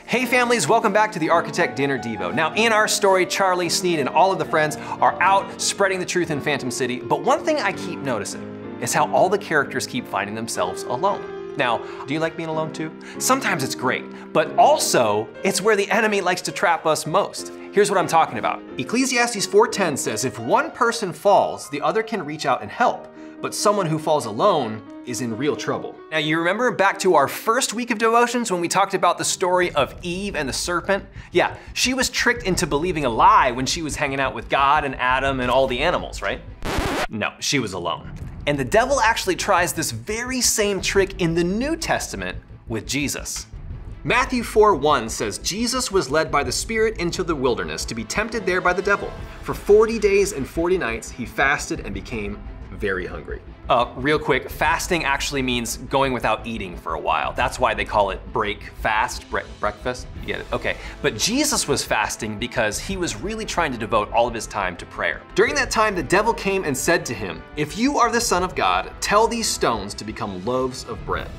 Hey families, welcome back to the Architect Dinner Devo. Now in our story, Charlie, Sneed, and all of the friends are out spreading the truth in Phantom City, but one thing I keep noticing is how all the characters keep finding themselves alone. Now, do you like being alone too? Sometimes it's great, but also it's where the enemy likes to trap us most. Here's what I'm talking about. Ecclesiastes 4:10 says, if one person falls, the other can reach out and help, but someone who falls alone is in real trouble. Now you remember back to our first week of devotions when we talked about the story of Eve and the serpent? Yeah, she was tricked into believing a lie when she was hanging out with God and Adam and all the animals, right? No, she was alone. And the devil actually tries this very same trick in the New Testament with Jesus. Matthew 4:1 says, Jesus was led by the Spirit into the wilderness to be tempted there by the devil. For 40 days and 40 nights he fasted and became very hungry. Real quick, fasting actually means going without eating for a while. That's why they call it breakfast, you get it, okay. But Jesus was fasting because he was really trying to devote all of his time to prayer. During that time, the devil came and said to him, if you are the Son of God, tell these stones to become loaves of bread.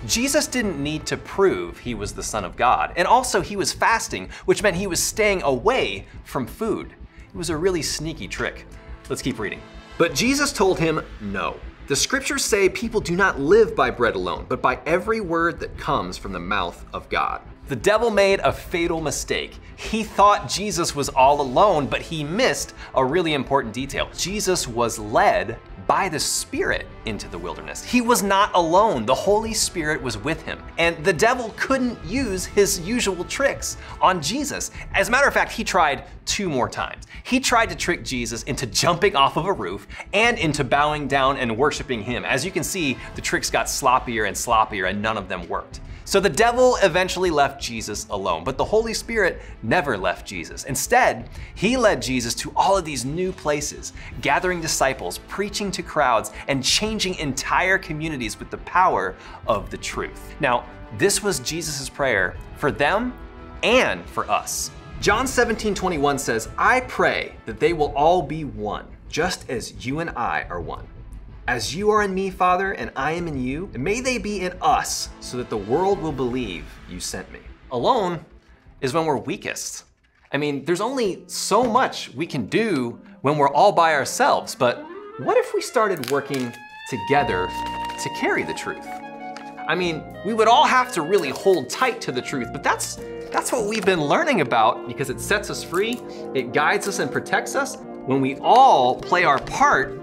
Jesus didn't need to prove he was the Son of God. And also he was fasting, which meant he was staying away from food. It was a really sneaky trick. Let's keep reading. But Jesus told him, no. The scriptures say people do not live by bread alone, but by every word that comes from the mouth of God. The devil made a fatal mistake. He thought Jesus was all alone, but he missed a really important detail. Jesus was led by the Spirit into the wilderness. He was not alone. The Holy Spirit was with him. And the devil couldn't use his usual tricks on Jesus. As a matter of fact, he tried 2 more times. He tried to trick Jesus into jumping off of a roof and into bowing down and worshiping him. As you can see, the tricks got sloppier and sloppier and none of them worked. So the devil eventually left Jesus alone, but the Holy Spirit never left Jesus. Instead, he led Jesus to all of these new places, gathering disciples, preaching to crowds, and changing entire communities with the power of the truth. Now, this was Jesus' prayer for them and for us. John 17:21 says, I pray that they will all be one, just as you and I are one. As you are in me, Father, and I am in you, may they be in us, so that the world will believe you sent me. Alone is when we're weakest. I mean, there's only so much we can do when we're all by ourselves, but what if we started working together to carry the truth? I mean, we would all have to really hold tight to the truth, but that's what we've been learning about because it sets us free, it guides us and protects us. When we all play our part,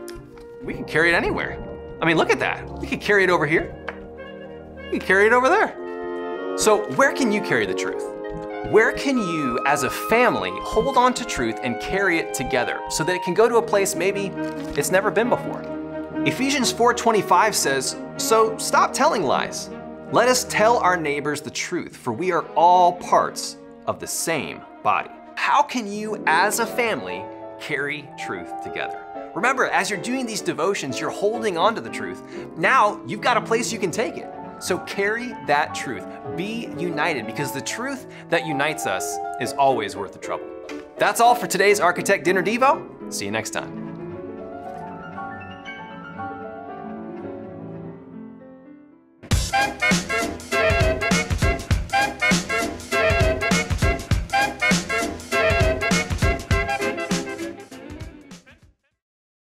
we can carry it anywhere. I mean, look at that. We could carry it over here. We could carry it over there. So where can you carry the truth? Where can you, as a family, hold on to truth and carry it together so that it can go to a place maybe it's never been before? Ephesians 4:25 says, so stop telling lies. Let us tell our neighbors the truth, for we are all parts of the same body. How can you, as a family, carry truth together? Remember, as you're doing these devotions, you're holding on to the truth. Now, you've got a place you can take it. So carry that truth. Be united, because the truth that unites us is always worth the trouble. That's all for today's Architect Dinner Devo. See you next time.